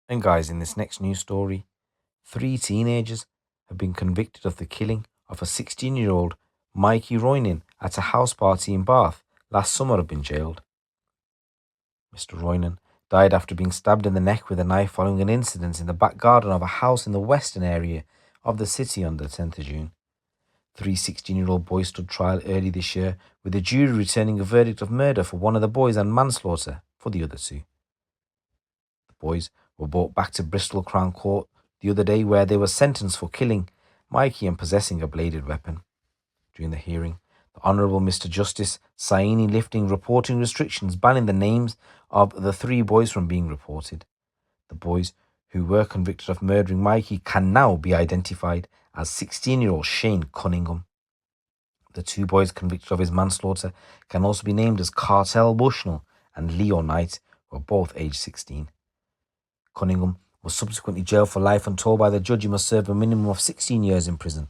And guys, in this next news story, 3 teenagers have been convicted of the killing of a 16-year-old Mikey Roynon at a house party in Bath last summer have been jailed. Mr. Roynon died after being stabbed in the neck with a knife following an incident in the back garden of a house in the western area of the city on the 10th of June. 3 16-year-old boys stood trial early this year, with the jury returning a verdict of murder for one of the boys and manslaughter for the other two. The boys were brought back to Bristol Crown Court the other day, where they were sentenced for killing Mikey and possessing a bladed weapon. During the hearing, the Honourable Mr. Justice Saini lifting reporting restrictions banning the names of the 3 boys from being reported. The boys who were convicted of murdering Mikey can now be identified as 16-year-old Shane Cunningham. The 2 boys convicted of his manslaughter can also be named as Cartel Bushnell and Leo Knight, who are both aged 16. Cunningham was subsequently jailed for life and told by the judge he must serve a minimum of 16 years in prison.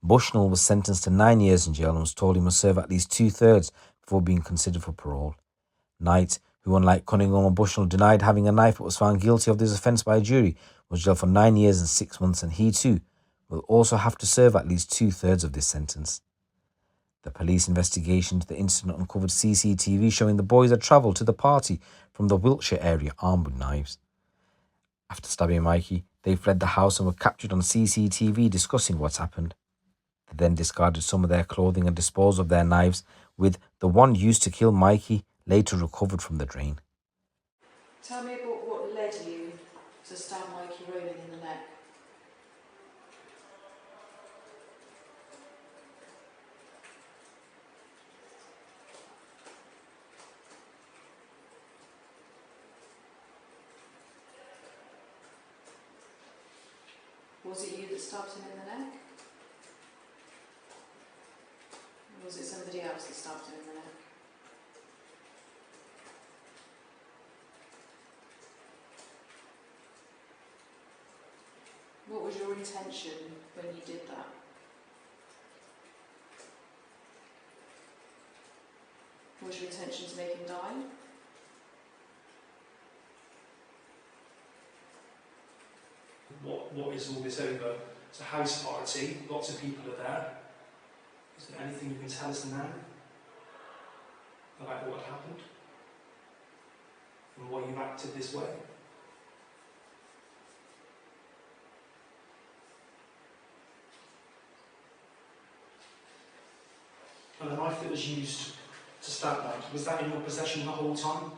Bushnell was sentenced to 9 years in jail and was told he must serve at least 2/3 before being considered for parole. Knight, who unlike Cunningham and Bushnell denied having a knife but was found guilty of this offence by a jury, was jailed for 9 years and 6 months, and he too will also have to serve at least 2/3 of this sentence. The police investigation into the incident uncovered CCTV showing the boys had travelled to the party from the Wiltshire area armed with knives. After stabbing Mikey, they fled the house and were captured on CCTV discussing what's happened. They then discarded some of their clothing and disposed of their knives, with the one used to kill Mikey later recovered from the drain. Tell me about what led you to stab Mikey Roynon in the neck. Was it you that stabbed him in the neck? Or was it somebody else that stabbed him in the neck? What was your intention when you did that? Was your intention to make him die? What is all this over? It's a house party, lots of people are there. Is there anything you can tell us now about what happened? And why you acted this way? And the knife that was used to stab Mike, was that in your possession the whole time?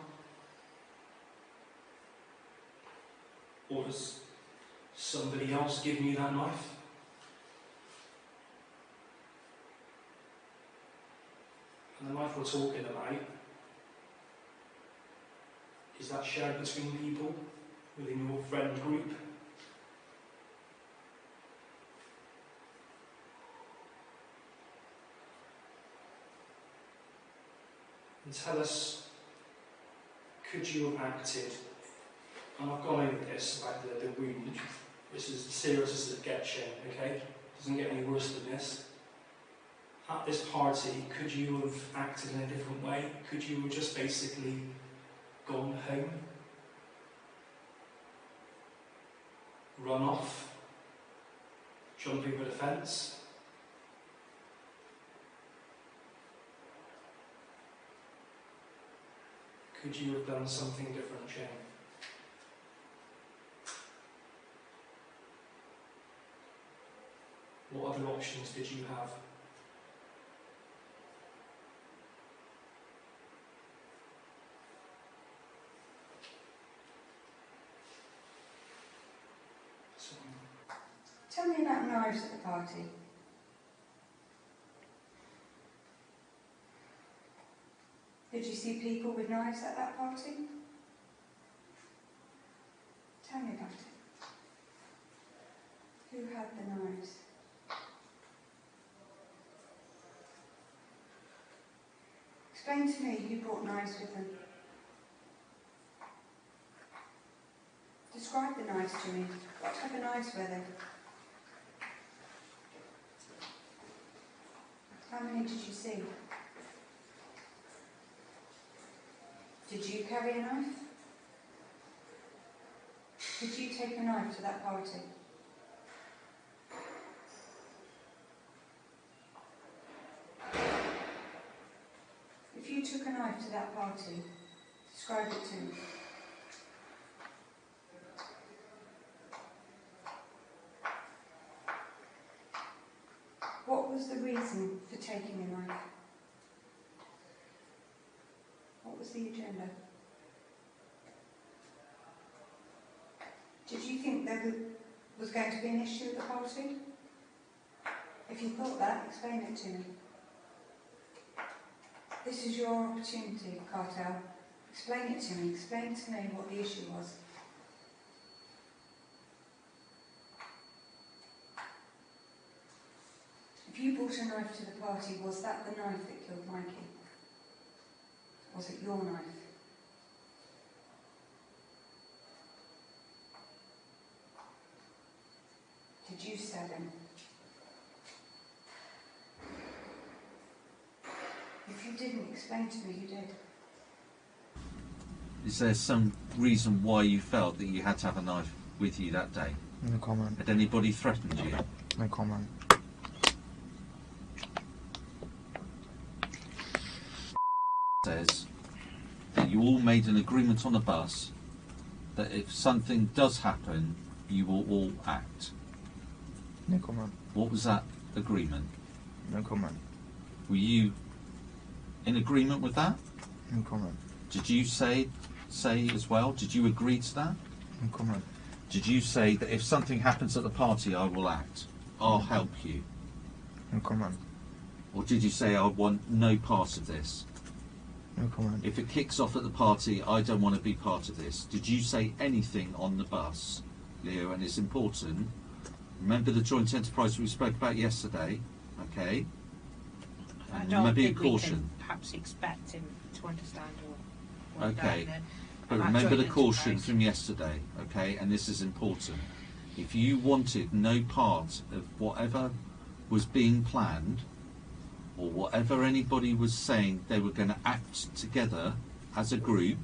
Or has somebody else given you that knife? And the knife we're talking about, is that shared between people within your friend group? And tell us, could you have acted, and I've gone over this about the wound, this is as serious as it gets, Shane, okay? Doesn't get any worse than this. At this party, could you have acted in a different way? Could you have just basically gone home? Run off? Jump over the fence? Could you have done something different, Shane? What other options did you have? Tell me about knives at the party. Did you see people with knives at that party? Tell me about it. Who had the knives? Explain to me who brought knives with them. Describe the knives to me. What type of knives were they? How many did you see? Did you carry a knife? Did you take a knife to that party? If you took a knife to that party, describe it to me. What was the reason for taking a knife? What was the agenda? Did you think there was going to be an issue at the party? If you thought that, explain it to me. This is your opportunity, Cartel. Explain it to me. Explain to me what the issue was. If you brought a knife to the party, was that the knife that killed Mikey? Was it your knife? Did you stab him? If you didn't, explain to me who did. Is there some reason why you felt that you had to have a knife with you that day? No comment. Had anybody threatened you? No comment. Says that you all made an agreement on the bus that if something does happen, you will all act. No comment. What was that agreement? No comment. Were you in agreement with that? No comment. Did you say as well? Did you agree to that? No comment. Did you say that if something happens at the party, I will act? I'll help you? No comment. Or did you say I want no part of this? No comment. If it kicks off at the party, I don't want to be part of this. Did you say anything on the bus, Leo? And it's important. Remember the joint enterprise we spoke about yesterday, okay? I And don't remember your think we caution. can perhaps expect him to understand or Okay. down But about remember the joint caution enterprise. from yesterday, okay? And this is important. If you wanted no part of whatever was being planned, or whatever anybody was saying they were going to act together as a group,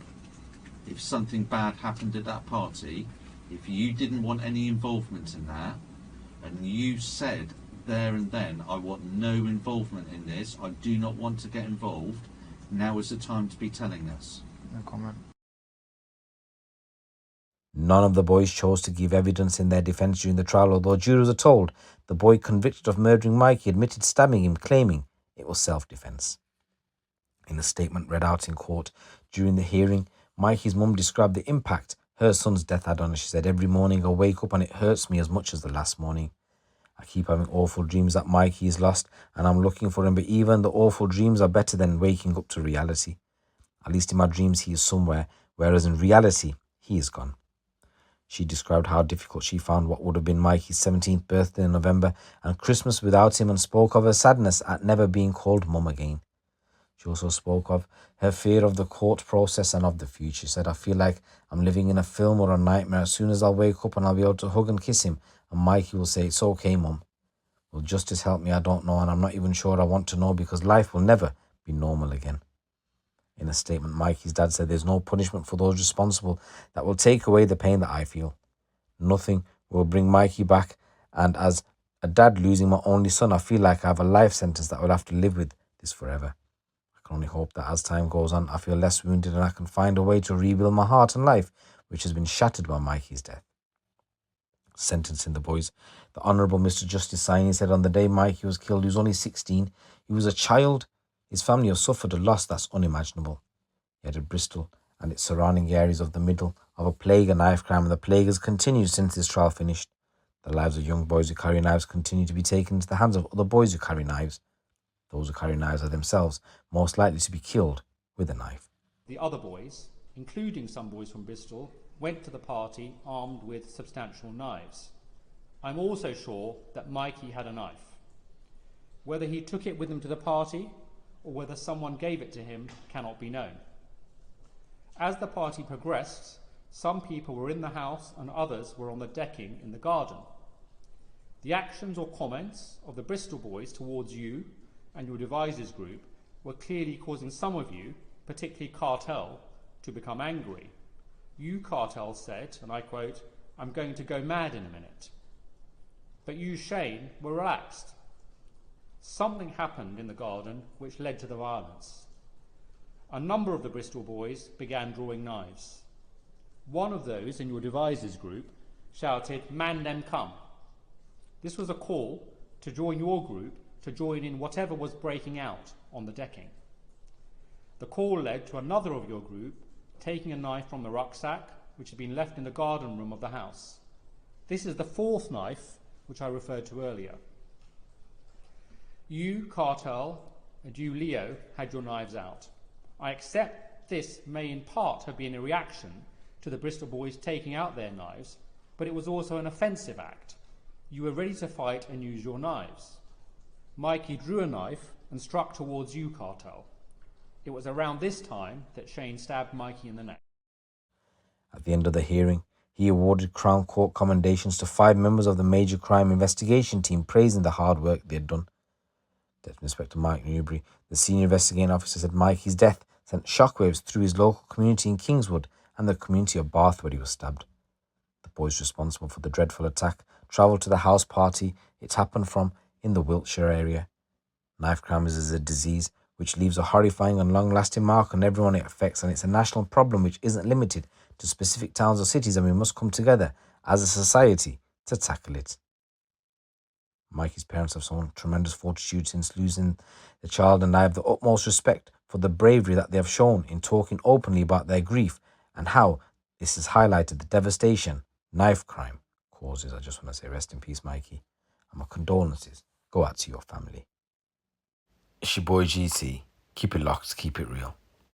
if something bad happened at that party, if you didn't want any involvement in that, and you said there and then, I want no involvement in this, I do not want to get involved, now is the time to be telling us. No comment. None of the boys chose to give evidence in their defence during the trial, although jurors are told the boy convicted of murdering Mikey admitted stabbing him, claiming it was self-defence. In a statement read out in court during the hearing, Mikey's mum described the impact her son's death had on her. She said, "Every morning I wake up and it hurts me as much as the last morning. I keep having awful dreams that Mikey is lost and I'm looking for him, but even the awful dreams are better than waking up to reality. At least in my dreams he is somewhere, whereas in reality he is gone." She described how difficult she found what would have been Mikey's 17th birthday in November and Christmas without him, and spoke of her sadness at never being called mum again. She also spoke of her fear of the court process and of the future. She said, "I feel like I'm living in a film or a nightmare. As soon as I'll wake up and I'll be able to hug and kiss him, and Mikey will say, 'It's okay, mum.' Will justice help me? I don't know, and I'm not even sure I want to know, because life will never be normal again." In a statement, Mikey's dad said, "There's no punishment for those responsible that will take away the pain that I feel. Nothing will bring Mikey back, and as a dad losing my only son, I feel like I have a life sentence that I will have to live with this forever. I can only hope that as time goes on, I feel less wounded and I can find a way to rebuild my heart and life, which has been shattered by Mikey's death." Sentencing the boys, the Honourable Mr. Justice Saini said, "On the day Mikey was killed, he was only 16. He was a child. His family have suffered a loss that's unimaginable. He had Bristol and its surrounding areas of the middle of a plague and knife crime, and the plague has continued since this trial finished. The lives of young boys who carry knives continue to be taken into the hands of other boys who carry knives. Those who carry knives are themselves most likely to be killed with a knife." The other boys, including some boys from Bristol, went to the party armed with substantial knives. I'm also sure that Mikey had a knife. Whether he took it with him to the party or whether someone gave it to him cannot be known. As the party progressed, some people were in the house and others were on the decking in the garden. The actions or comments of the Bristol boys towards you and your devisers group were clearly causing some of you, particularly Cartel, to become angry. You, Cartel, said, and I quote, I'm going to go mad in a minute. But you, Shane, were relaxed. Something happened in the garden which led to the violence. A number of the Bristol boys began drawing knives. One of those in your devisers group shouted, "Man them come." This was a call to join your group to join in whatever was breaking out on the decking. The call led to another of your group taking a knife from the rucksack which had been left in the garden room of the house. This is the fourth knife which I referred to earlier. You, Cartel, and you, Leo, had your knives out. I accept this may in part have been a reaction to the Bristol boys taking out their knives, but it was also an offensive act. You were ready to fight and use your knives. Mikey drew a knife and struck towards you, Cartel. It was around this time that Shane stabbed Mikey in the neck. At the end of the hearing, he awarded Crown Court commendations to 5 members of the Major Crime Investigation Team, praising the hard work they had done. Deputy Inspector Mike Newbury, the senior investigating officer, said Mikey's death sent shockwaves through his local community in Kingswood and the community of Bath where he was stabbed. The boys responsible for the dreadful attack travelled to the house party it happened from in the Wiltshire area. Knife crime is a disease which leaves a horrifying and long-lasting mark on everyone it affects, and it's a national problem which isn't limited to specific towns or cities, and we must come together as a society to tackle it. Mikey's parents have shown tremendous fortitude since losing the child, and I have the utmost respect for the bravery that they have shown in talking openly about their grief and how this has highlighted the devastation knife crime causes. I just want to say rest in peace, Mikey, and my condolences go out to your family. It's your boy GC. Keep it locked, keep it real.